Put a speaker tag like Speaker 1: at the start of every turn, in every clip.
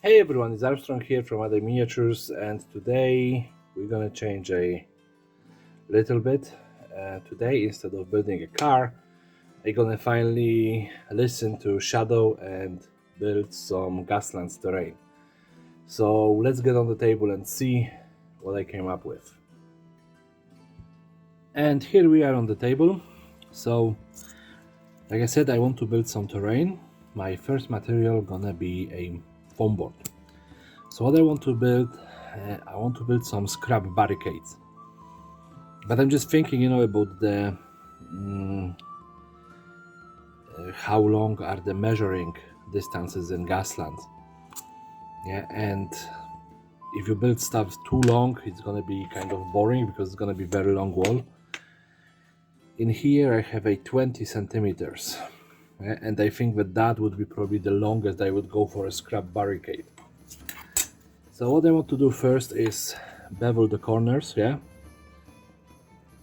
Speaker 1: Hey everyone, it's Armstrong here from Other Miniatures, and today we're gonna change a little bit. Today, instead of building a car, I'm gonna finally listen to Shadow and build some Gaslands terrain. So let's get on the table and see what I came up with. And here we are on the table. So, like I said, I want to build some terrain. My first material gonna be a foam board. So what I want to build, I want to build some scrap barricades. But I'm just thinking, about the how long are the measuring distances in Gaslands. Yeah, and if you build stuff too long, it's gonna be kind of boring because it's gonna be very long wall. In here I have a 20 centimeters. Yeah, and I think that would be probably the longest I would go for a scrap barricade. So what I want to do first is bevel the corners, yeah,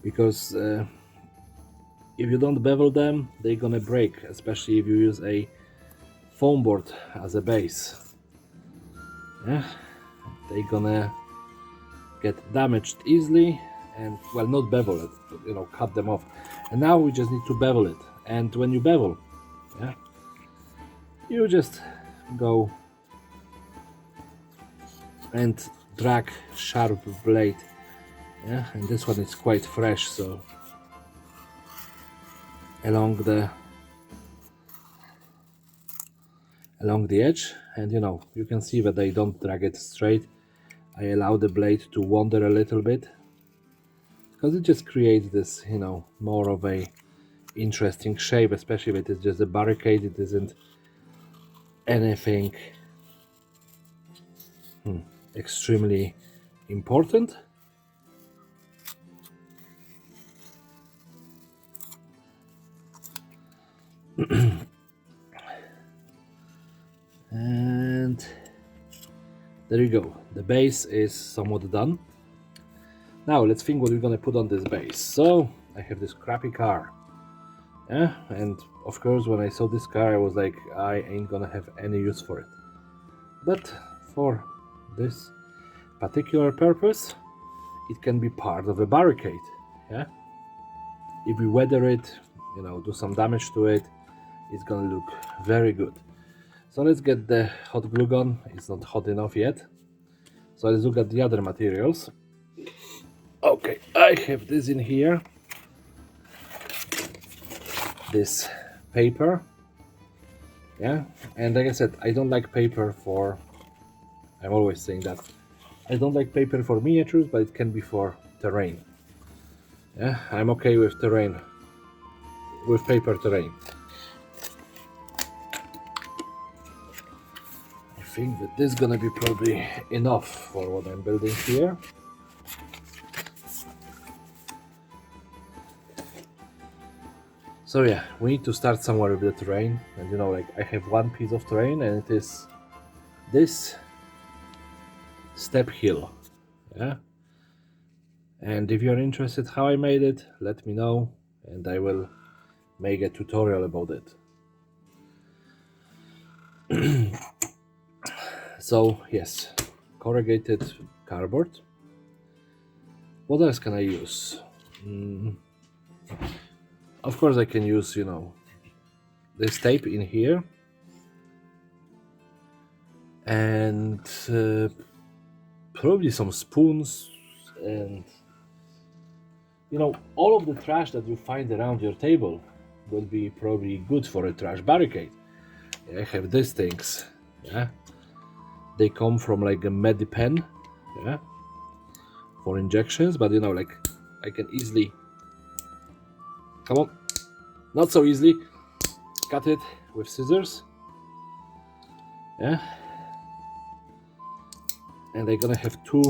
Speaker 1: because if you don't bevel them, they're gonna break, especially if you use a foam board as a base. Yeah, they're gonna get damaged easily, and well, not bevel it, but, cut them off. And now we just need to bevel it. And when you bevel, yeah, you just go and drag sharp blade. Yeah, and this one is quite fresh, so along the edge, and you can see that I don't drag it straight. I allow the blade to wander a little bit because it just creates this, more of a interesting shape, especially if it is just a barricade. It isn't anything extremely important. And there you go. The base is somewhat done. Now let's think what we're gonna put on this base. So I have this crappy car. Yeah, and of course when I saw this car I was like, I ain't gonna have any use for it. But for this particular purpose, it can be part of a barricade. Yeah, if we weather it, do some damage to it, it's gonna look very good. So let's get the hot glue gun. It's not hot enough yet, so let's look at the other materials. Okay, I have this in here, this paper. Yeah, and like I said, I don't like paper for, I'm always saying that I don't like paper for miniatures, but it can be for terrain. Yeah, I'm okay with terrain, with paper terrain. I think that this is gonna be probably enough for what I'm building here. So yeah, we need to start somewhere with the terrain, and I have one piece of terrain, and it is this step hill. Yeah, and if you're interested how I made it, let me know, and I will make a tutorial about it. So yes, corrugated cardboard. What else can I use? Of course I can use, this tape in here, and probably some spoons, and all of the trash that you find around your table will be probably good for a trash barricade. I have these things. Yeah, they come from like a Medipen, yeah, for injections, but I can easily, come on, not so easily, cut it with scissors. Yeah, and they're gonna have two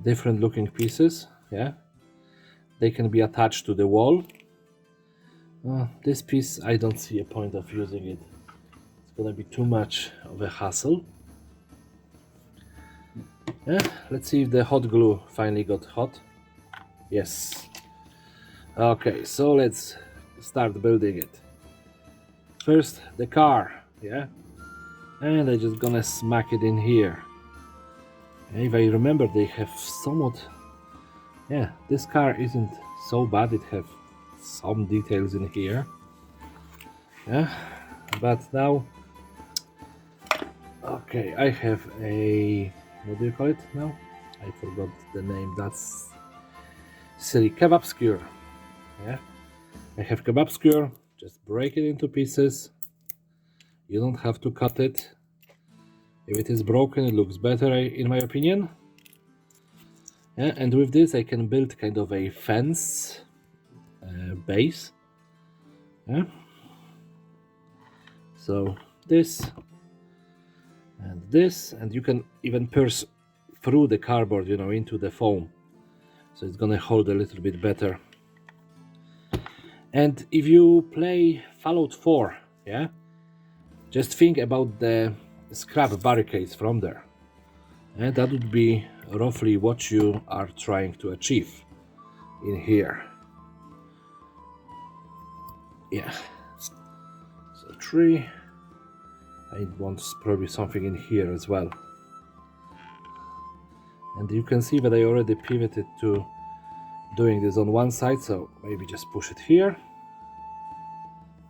Speaker 1: different looking pieces. Yeah, they can be attached to the wall. This piece, I don't see a point of using it. It's gonna be too much of a hassle. Yeah, let's see if the hot glue finally got hot. Yes. Okay, so let's start building it. First, the car. Yeah, and I'm just gonna smack it in here. If I remember, they have somewhat, yeah, this car isn't so bad. It have some details in here, yeah, but now, okay, I have a, what do you call it now? I forgot the name. That's silly. Kebab skewer. Yeah, I have kebab skewer. Just break it into pieces. You don't have to cut it. If it is broken, it looks better, in my opinion. Yeah, and with this, I can build kind of a fence base. Yeah. So this, and you can even pierce through the cardboard, you know, into the foam. So it's gonna hold a little bit better. And if you play Fallout 4, yeah, just think about the scrap barricades from there. And that would be roughly what you are trying to achieve in here. Yeah. So 3. I want probably something in here as well. And you can see that I already pivoted to doing this on one side, so maybe just push it here.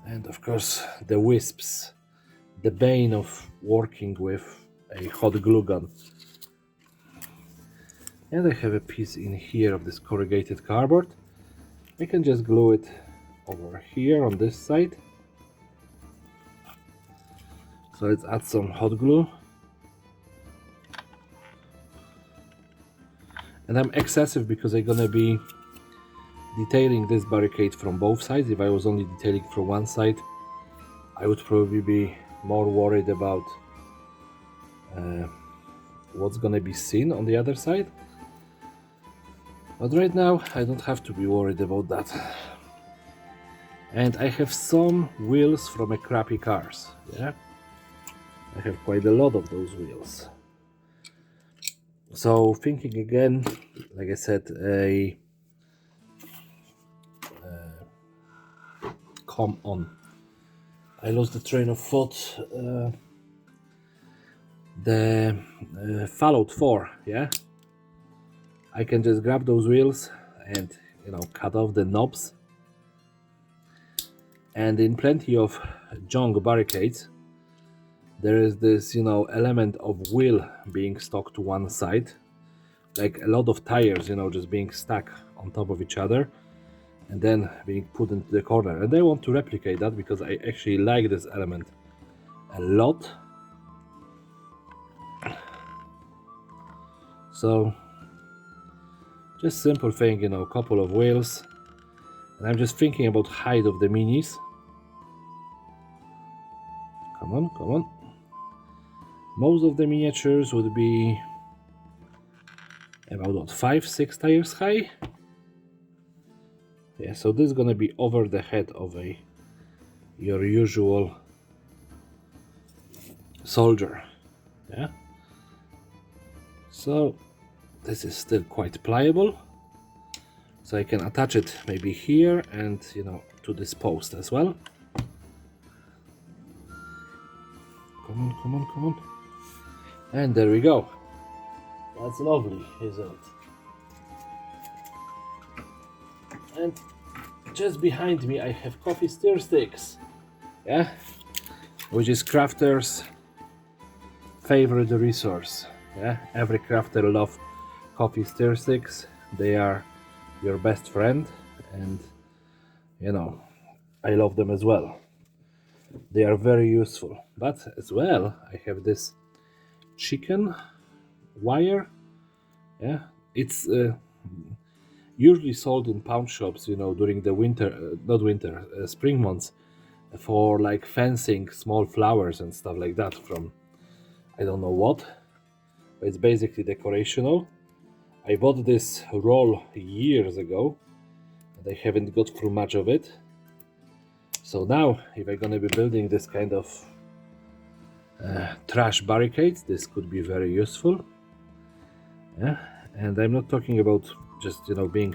Speaker 1: And of course the wisps, the bane of working with a hot glue gun. And I have a piece in here of this corrugated cardboard. I can just glue it over here on this side. So let's add some hot glue. And I'm excessive because I'm gonna be detailing this barricade from both sides. If I was only detailing from one side, I would probably be more worried about what's gonna be seen on the other side. But right now I don't have to be worried about that. And I have some wheels from a crappy cars. Yeah, I have quite a lot of those wheels. So thinking again, like I said, come on, I lost the train of thought. The Fallout 4, yeah, I can just grab those wheels and, you know, cut off the knobs. And in plenty of junk barricades, there is this, you know, element of wheel being stuck to one side, like a lot of tires, you know, just being stuck on top of each other and then being put into the corner. And I want to replicate that because I actually like this element a lot. So just simple thing, you know, couple of wheels. And I'm just thinking about height of the minis. Come on, come on. Most of the miniatures would be about what, 5-6 tires high. Yeah, so this is gonna be over the head of your usual soldier. Yeah. So this is still quite pliable. So I can attach it maybe here and, you know, to this post as well. Come on, come on, come on. And there we go. That's lovely, isn't it? And just behind me I have coffee stir sticks. Yeah, which is crafter's favorite resource. Yeah, every crafter loves coffee stir sticks. They are your best friend, and, you know, I love them as well. They are very useful. But as well, I have this chicken wire. Yeah, it's usually sold in pawn shops, you know, during the winter, not winter, spring months, for like fencing small flowers and stuff like that from I don't know what, but it's basically decorational. I bought this roll years ago and I haven't got through much of it. So now if I'm gonna be building this kind of trash barricades, this could be very useful. Yeah, and I'm not talking about just, you know, being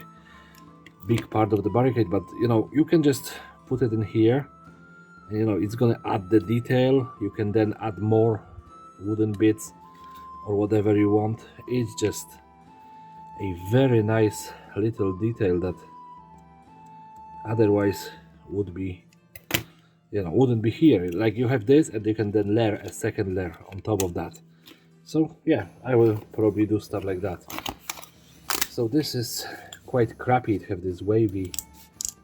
Speaker 1: big part of the barricade, but, you know, you can just put it in here You know, it's gonna add the detail. You can then add more wooden bits or whatever you want. It's just a very nice little detail that otherwise would be, you know, wouldn't be here. Like you have this and you can then layer a second layer on top of that. So yeah, I will probably do stuff like that. So this is quite crappy to have this wavy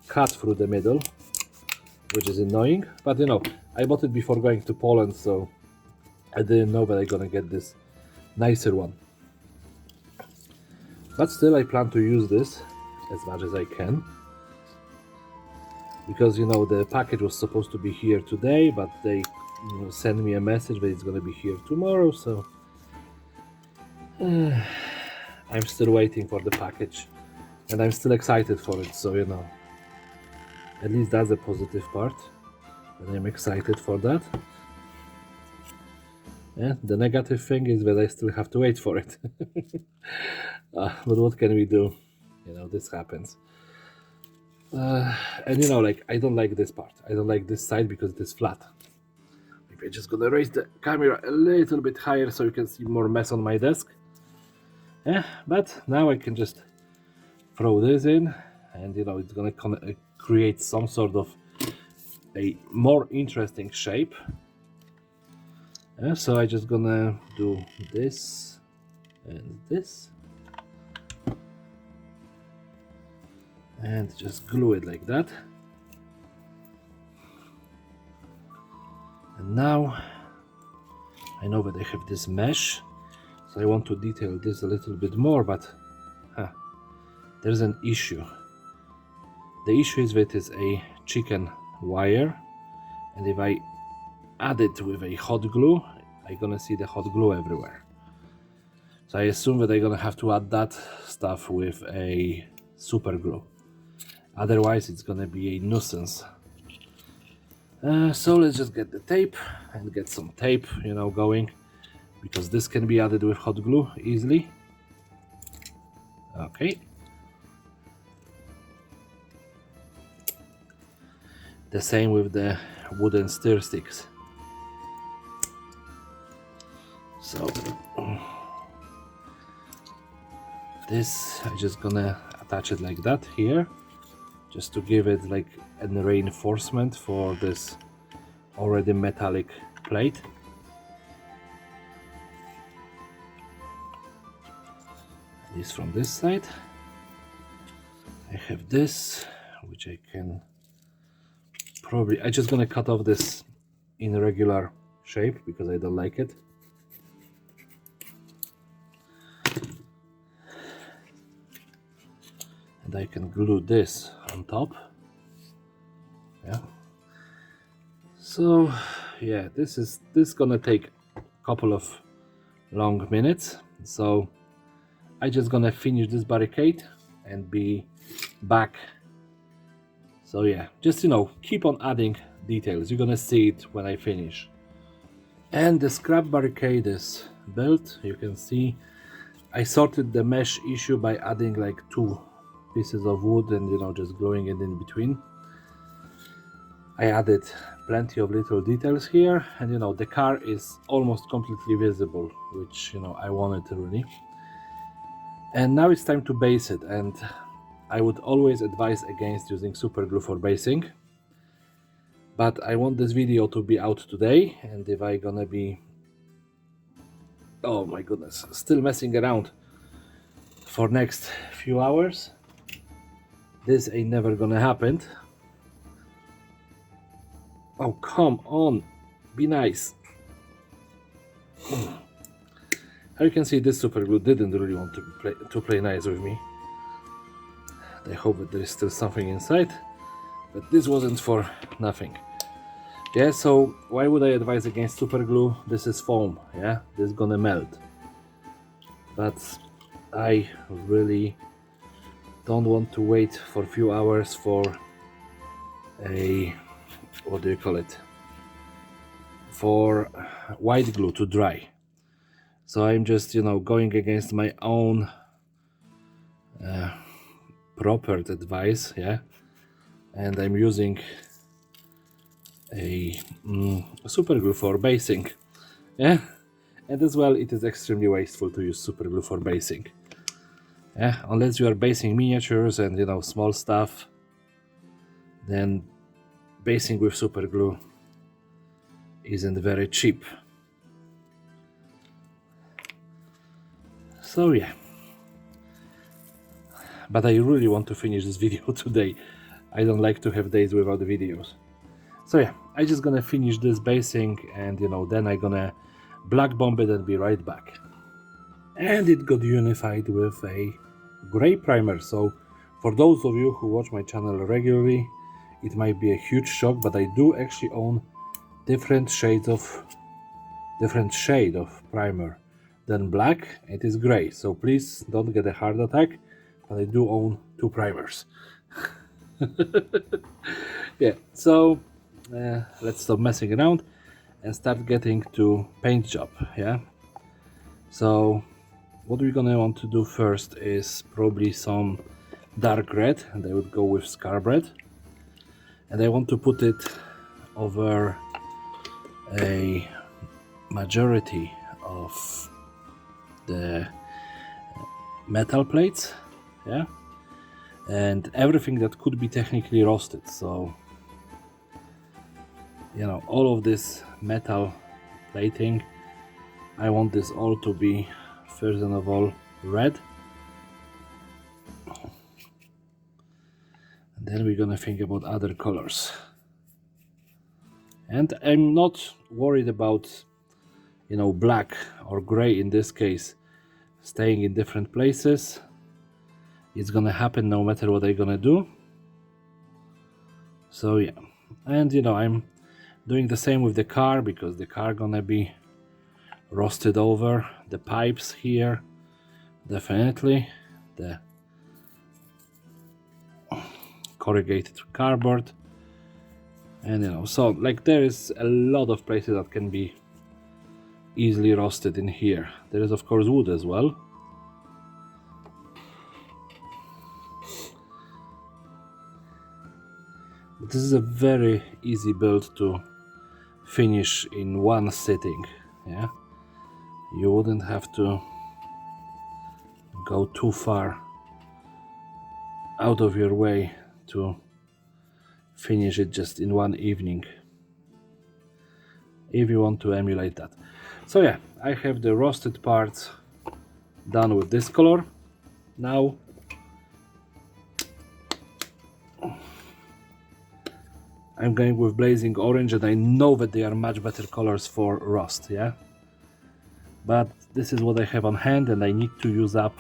Speaker 1: cut through the middle, which is annoying, but you know, I bought it before going to Poland, so I didn't know that I'm gonna get this nicer one. But still, I plan to use this as much as I can, because you know the package was supposed to be here today, but they send me a message that it's gonna be here tomorrow, so I'm still waiting for the package, and I'm still excited for it. So you know, at least that's a positive part, and I'm excited for that. Yeah, the negative thing is that I still have to wait for it. But what can we do? You know, this happens. And you know, like, I don't like this part. I don't like this side because it is flat. Maybe I'm just gonna raise the camera a little bit higher so you can see more mess on my desk. Yeah, but now I can just throw this in, and you know, it's gonna create some sort of a more interesting shape. So I just gonna do this and this, and just glue it like that. And now I know that I have this mesh, so I want to detail this a little bit more, but there's an issue. The issue is that it's a chicken wire, and if I add it with a hot glue, I'm gonna see the hot glue everywhere. So I assume that I'm gonna have to add that stuff with a super glue. Otherwise, it's gonna be a nuisance. So let's just get the tape and get some tape, you know, going, because this can be added with hot glue easily. Okay. The same with the wooden stir sticks. So this, I'm just gonna attach it like that here, just to give it like a reinforcement for this already metallic plate. This from this side. I have this, which I can probably, I'm just gonna cut off this in a regular shape because I don't like it. And I can glue this on top. Yeah. So yeah, this is gonna take a couple of long minutes. So I just gonna finish this barricade and be back. So yeah, just, you know, keep on adding details. You're gonna see it when I finish. And the scrap barricade is built. You can see I sorted the mesh issue by adding like 2 pieces of wood and, you know, just gluing it in between. I added plenty of little details here, and you know, the car is almost completely visible, which, you know, I wanted really. And now it's time to base it, and I would always advise against using super glue for basing, but I want this video to be out today, and if I gonna be, oh my goodness, still messing around for next few hours, this ain't never gonna happen. Oh, come on, be nice. How you can see, this super glue didn't really want to play nice with me. I hope that there is still something inside, but this wasn't for nothing. Yeah, so why would I advise against super glue? This is foam, yeah, this is gonna melt. But I really don't want to wait for a few hours for a, what do you call it, for white glue to dry. So I'm just, you know, going against my own proper advice, yeah, and I'm using a super glue for basing. Yeah, and as well it is extremely wasteful to use super glue for basing. Yeah, unless you are basing miniatures and small stuff, then basing with super glue isn't very cheap. So yeah, but I really want to finish this video today. I don't like to have days without videos. So yeah, I just gonna finish this basing, and then I gonna black bomb it and be right back. And it got unified with a gray primer. So for those of you who watch my channel regularly, it might be a huge shock, but I do actually own different shade of primer than black. It is gray, so please don't get a heart attack, but I do own two primers. Yeah, so let's stop messing around and start getting to paint job. Yeah, so what we're gonna want to do first is probably some dark red, and I would go with scarab red, and I want to put it over a majority of the metal plates. Yeah, and everything that could be technically rusted. So all of this metal plating, I want this all to be first of all red, and then we're gonna think about other colors. And I'm not worried about black or gray in this case staying in different places. It's gonna happen no matter what I'm gonna do. So yeah, and I'm doing the same with the car, because the car gonna be rusted over. The pipes here, definitely the corrugated cardboard, and so like there is a lot of places that can be easily rusted in here. There is of course wood as well. This is a very easy build to finish in one sitting. Yeah, you wouldn't have to go too far out of your way to finish it just in one evening, if you want to emulate that. So yeah, I have the rusted parts done with this color. Now I'm going with blazing orange, and I know that they are much better colors for rust. Yeah, but this is what I have on hand, and I need to use up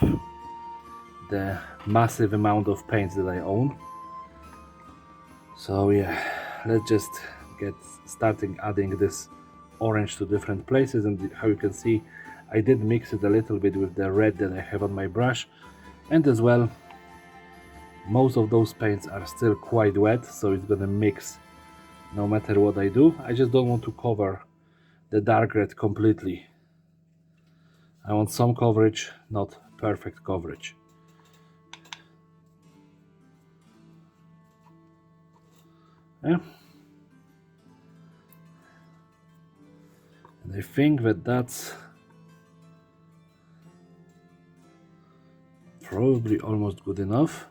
Speaker 1: the massive amount of paints that I own. So yeah, let's just get starting adding this orange to different places. And how you can see, I did mix it a little bit with the red that I have on my brush, and as well most of those paints are still quite wet, so it's gonna mix no matter what I do. I just don't want to cover the dark red completely. I want some coverage, not perfect coverage. Yeah, and I think that that's probably almost good enough.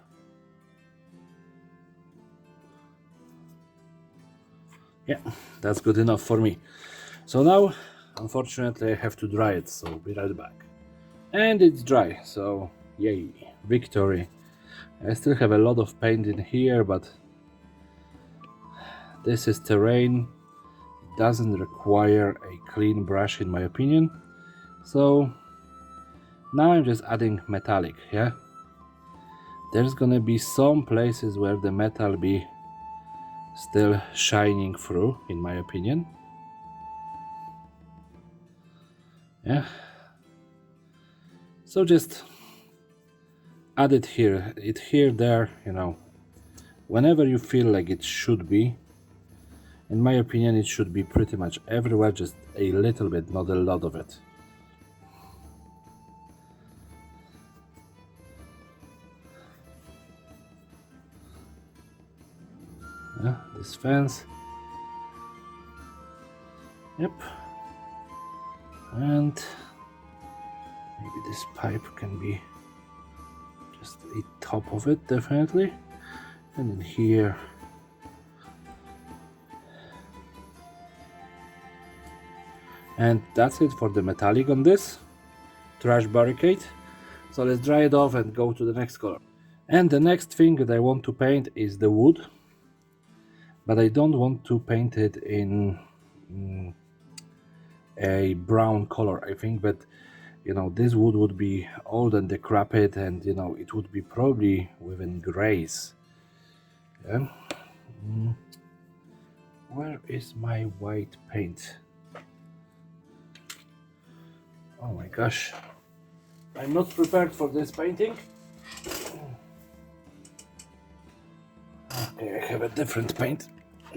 Speaker 1: Yeah, that's good enough for me. So now, unfortunately, I have to dry it, so be right back. And it's dry, so yay, victory. I still have a lot of paint in here, but this is terrain. It doesn't require a clean brush in my opinion. So now I'm just adding metallic. Yeah, there's gonna be some places where the metal be still shining through, in my opinion. Yeah, so just add it here, there, whenever you feel like it should be. In my opinion, it should be pretty much everywhere, just a little bit, not a lot of it. Yeah, this fence. Yep. And maybe this pipe can be just a top of it, definitely. And then here. And that's it for the metallic on this trash barricade. So let's dry it off and go to the next color. And the next thing that I want to paint is the wood, but I don't want to paint it in a brown color. I think that, you know, this wood would be old and decrepit, and, you know, it would be probably within grays. Yeah. Where is my white paint? Oh my gosh, I'm not prepared for this painting. Okay, I have a different paint,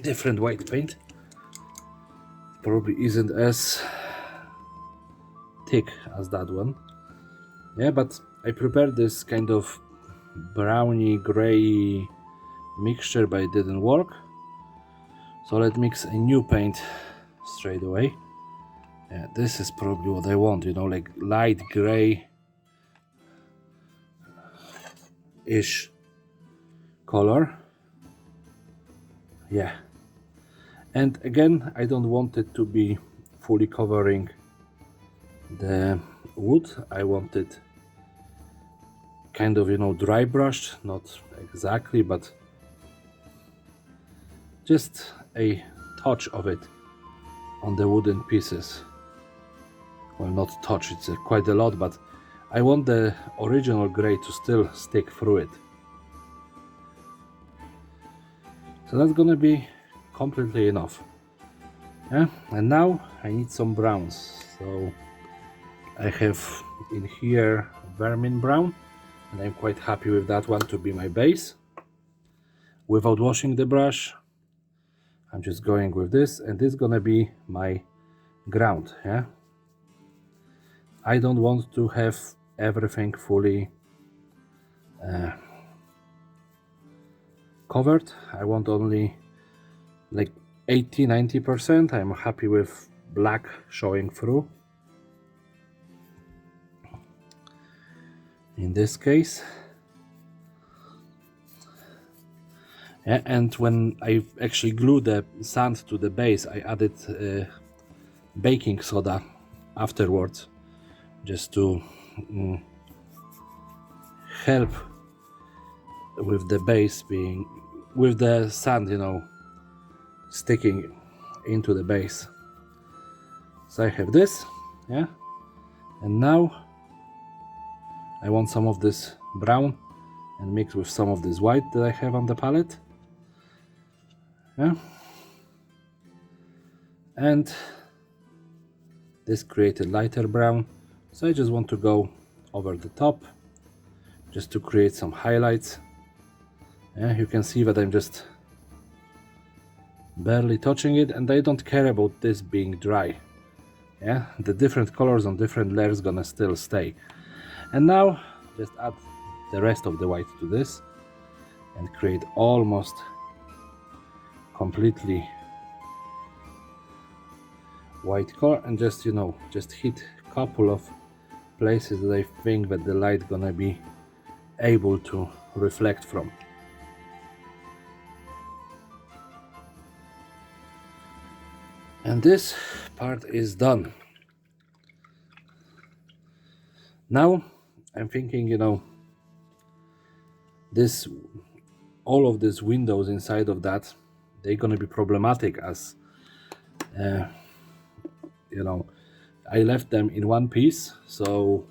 Speaker 1: different white paint. Probably isn't as thick as that one. Yeah, but I prepared this kind of browny gray mixture, but it didn't work. So let's mix a new paint straight away. Yeah, this is probably what I want, you know, like light gray ish color. Yeah. And again, I don't want it to be fully covering the wood. I want it kind of, you know, dry brushed, not exactly, but just a touch of it on the wooden pieces. Well, not touch, it's quite a lot, but I want the original gray to still stick through it. So that's gonna be completely enough. Yeah, and now I need some browns. So I have in here vermin brown, and I'm quite happy with that one to be my base. Without washing the brush, I'm just going with this, and this is gonna be my ground. Yeah, I don't want to have everything fully covered. I want only like 80-90%. I'm happy with black showing through in this case. Yeah, and when I actually glued the sand to the base, I added baking soda afterwards, just to help with the base being, with the sand, you know, sticking into the base. So I have this, yeah, and now I want some of this brown and mix with some of this white that I have on the palette. Yeah, and this created lighter brown, so I just want to go over the top just to create some highlights. Yeah, you can see that I'm just barely touching it, and I don't care about this being dry. Yeah, the different colors on different layers gonna still stay. And now just add the rest of the white to this and create almost completely white color, and just, you know, just hit a couple of places that I think that the light gonna be able to reflect from. And this part is done. Now I'm thinking, you know, this, all of these windows inside of that, they're gonna be problematic, as you know, I left them in one piece, so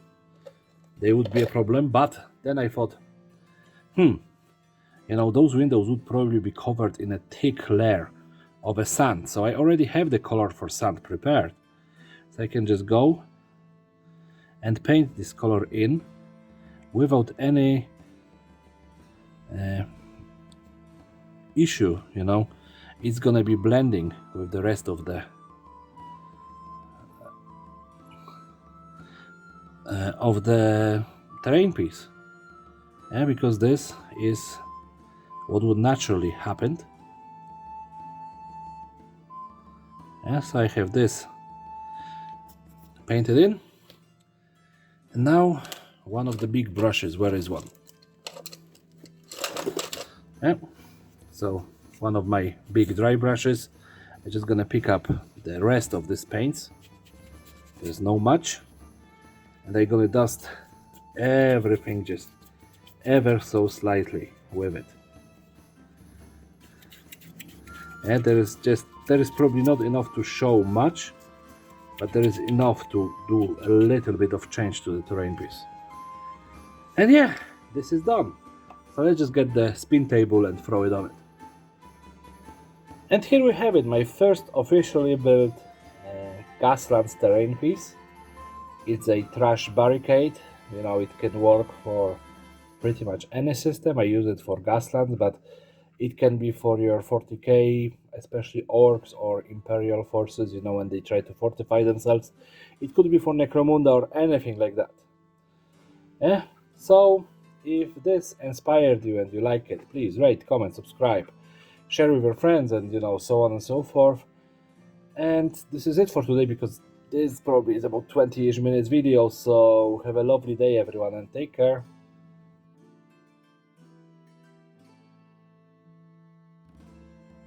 Speaker 1: they would be a problem. But then I thought, you know, those windows would probably be covered in a thick layer of a sand. So I already have the color for sand prepared. So I can just go and paint this color in without any issue, you know. It's gonna be blending with the rest of the terrain piece. Yeah, because this is what would naturally happen. Yes, I have this painted in. And now one of the big brushes. Where is one? Yeah. So one of my big dry brushes. I'm just gonna pick up the rest of these paints. There's no much, and I'm gonna dust everything just ever so slightly with it. And there is probably not enough to show much, but there is enough to do a little bit of change to the terrain piece. And yeah, this is done. So let's just get the spin table and throw it on it. And here we have it, my first officially built Gaslands terrain piece. It's a trash barricade. You know, it can work for pretty much any system. I use it for Gaslands, but it can be for your 40k, especially orcs or imperial forces, you know, when they try to fortify themselves. It could be for Necromunda or anything like that. Yeah, so if this inspired you and you like it, please rate, comment, subscribe, share with your friends, and you know, so on and so forth. And this is it for today, because this probably is about 20-ish minutes video. So have a lovely day, everyone, and take care.